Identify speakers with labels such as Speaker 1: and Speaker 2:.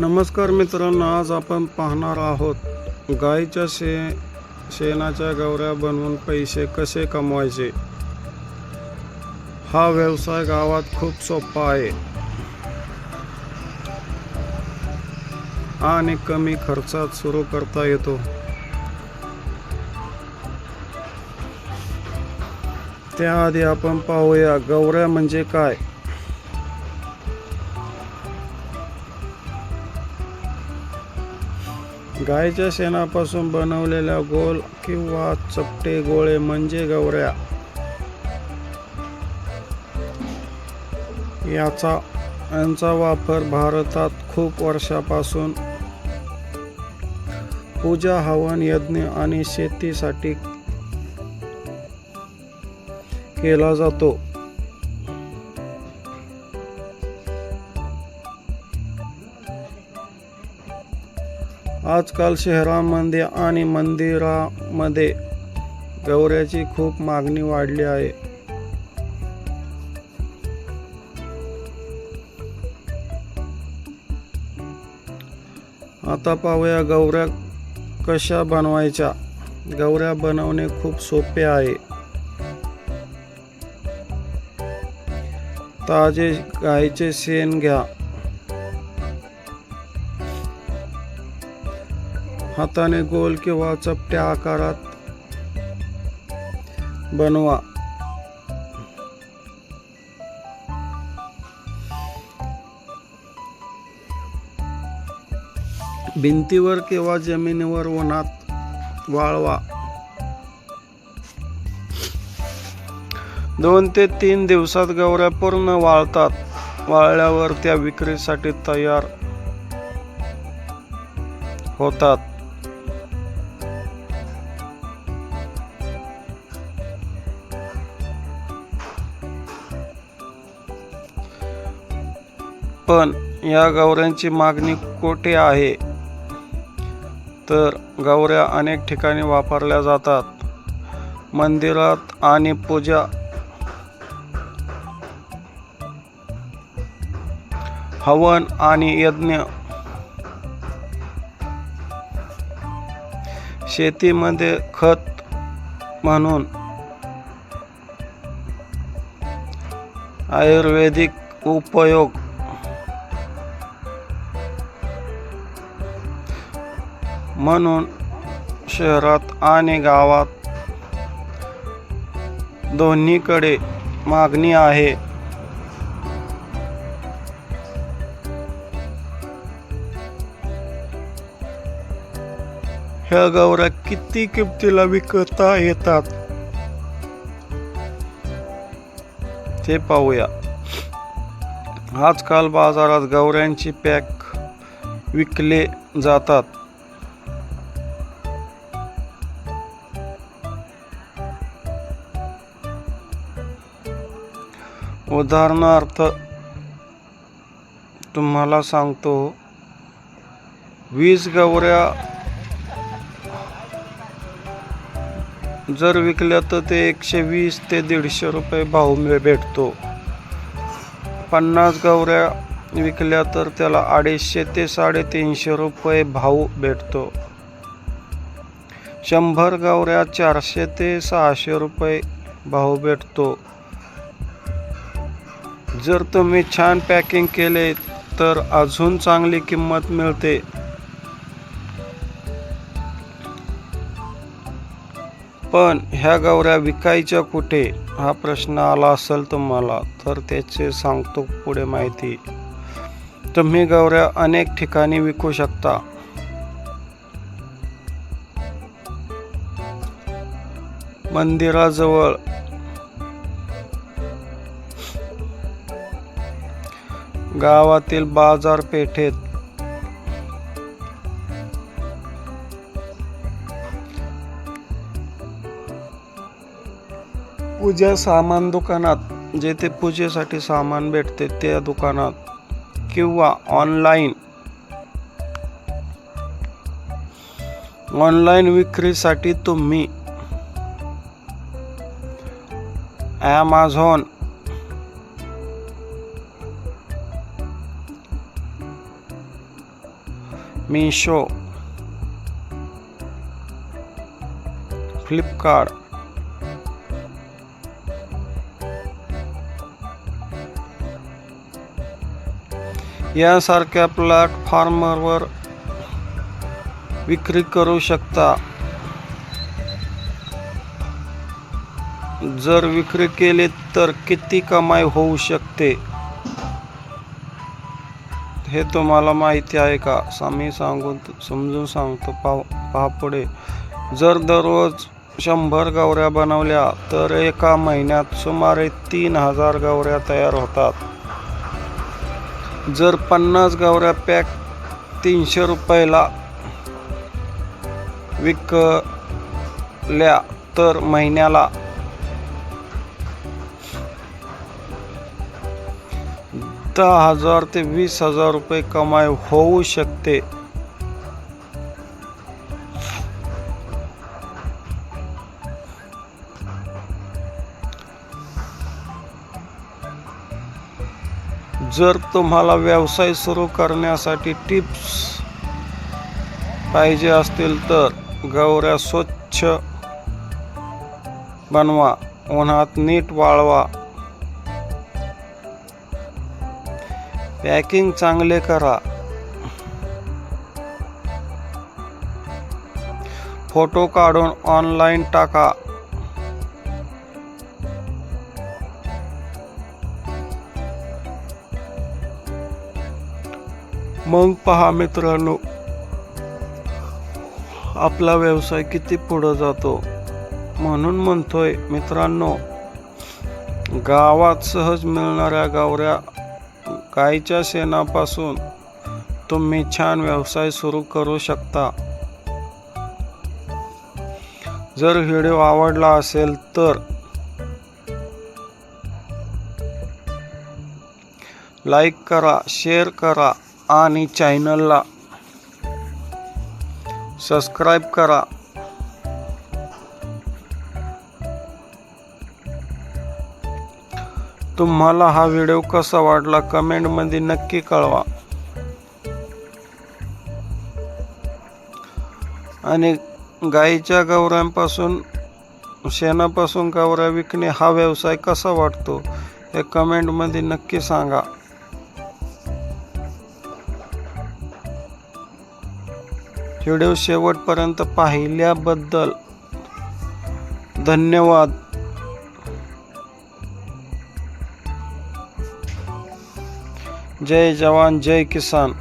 Speaker 1: नमस्कार मित्रांनो, आज आपण पाहणार आहोत गाईच्या शेणाच्या गवऱ्या बनवून पैसे कसे कमवायचे। हा व्यवसाय गावात खूप सोपा आहे आणि कमी खर्चात सुरू करता येतो। त्याआधी आपण पाहूया गवऱ्या म्हणजे काय। गायीच्या शेणापासून बनवलेल्या गोल किंवा चपटे गोळे म्हणजे गवऱ्या। यांचा वापर भारतात खूप वर्षापासून पूजा, हवन, यज्ञ आणि शेतीसाठी केला जातो। आजकाल शहरांमध्ये आणि मंदिरांमध्ये गवऱ्याची खूप मागणी वाढली आहे। आता पाहूया गवऱ्या कशा बनवायच्या। गवऱ्या बनवणे खूप सोपे आहे। ताजे गाईचे शेण घ्या, हाताने गोल किंवा चपट्या आकारात बनवा। भिंतीवर किंवा जमिनीवर उन्हात वाळवा। 2 ते 3 दिवसात गवऱ्या पूर्ण वाळतात। वाळल्यावर त्या विक्रीसाठी तयार होतात। पण या गवऱ्यांची मागणी कुठे आहे? तर गवऱ्या अनेक ठिकाणी वापरल्या जातात। मंदिरात आणि पूजा, हवन आणि यज्ञ, शेतीमध्ये खत म्हणून, आयुर्वेदिक उपयोग, म्हणून शहरात आणि गावात दोन्हीकडे मागणी आहे। ह्या गवऱ्या किती किमतीला विकता येतात ते पाहूया। आजकाल बाजारात गवऱ्यांची पॅक विकले जातात। उदाहरणार्थ तुम्हाला सांगतो, 20 गवऱ्या जर विकल्या तर ते 120 ते 150 रुपये भाव भेटतो। 50 गवऱ्या विकल्या तर त्याला 250 ते 350 रुपये भाव भेटतो। 100 गवऱ्या 400 ते 600 रुपये भाव भेटतो। जर तुम्ही छान पॅकिंग केले तर अजून चांगली किंमत मिळते। पण ह्या गवऱ्या विकायच्या कुठे हा प्रश्न आला असेल तुम्हाला, तर त्याचे सांगतो पुढे माहिती। तुम्ही गवऱ्या अनेक ठिकाणी विकू शकता। मंदिराजवळ, गावातील बाजारपेठेत, पूजा सामान दुकानात, जेथे पूजेसाठी सामान भेटते त्या दुकानात, किंवा ऑनलाईन विक्रीसाठी तुम्ही Amazon, मिशो, फ्लिपकार्ट, यासारख्या प्लॅटफॉर्मवर विक्री करू शकता. जर विक्री केली तर किती कमाई होऊ शकते हे तुम्हाला माहिती आहे का? मी समजून सांगतो. पहा पुढे. जर दररोज 100 गवऱ्या बनवल्या तर एका महिन्यात सुमारे 3000 गवऱ्या तयार होतात. जर 50 गवऱ्या पॅक 300 रुपयाला विकल्या तर महिन्याला 10,000 ते 20,000 रुपये कमाई होऊ शकते. जर तुम्हाला व्यवसाय सुरू करण्यासाठी टिप्स पाहिजे असतील तर गवऱ्या स्वच्छ बनवा, उन्हात नीट वाळवा, पॅकिंग चांगले करा, फोटो काढून ऑनलाईन टाका. मग पहा मित्रांनो, आपला व्यवसाय किती पुढे जातो. म्हणून म्हणतोय मित्रांनो, गावात सहज मिळणाऱ्या गवऱ्या गाईच्या शेणापासून तुम्ही छान व्यवसाय सुरू करू शकता. जर व्हिडिओ आवडला असेल तर लाईक करा, शेअर करा आणि चॅनलला सबस्क्राईब करा. तुम्हाला हा व्हिडिओ कसा वाटला कमेंटमध्ये नक्की कळवा. आणि गाईच्या गवऱ्यांपासून शेणापासून गवऱ्या विकणे हा व्यवसाय कसा वाटतो हे कमेंटमध्ये नक्की सांगा. व्हिडिओ शेवटपर्यंत पाहिल्याबद्दल धन्यवाद. जय जवान जय किसान.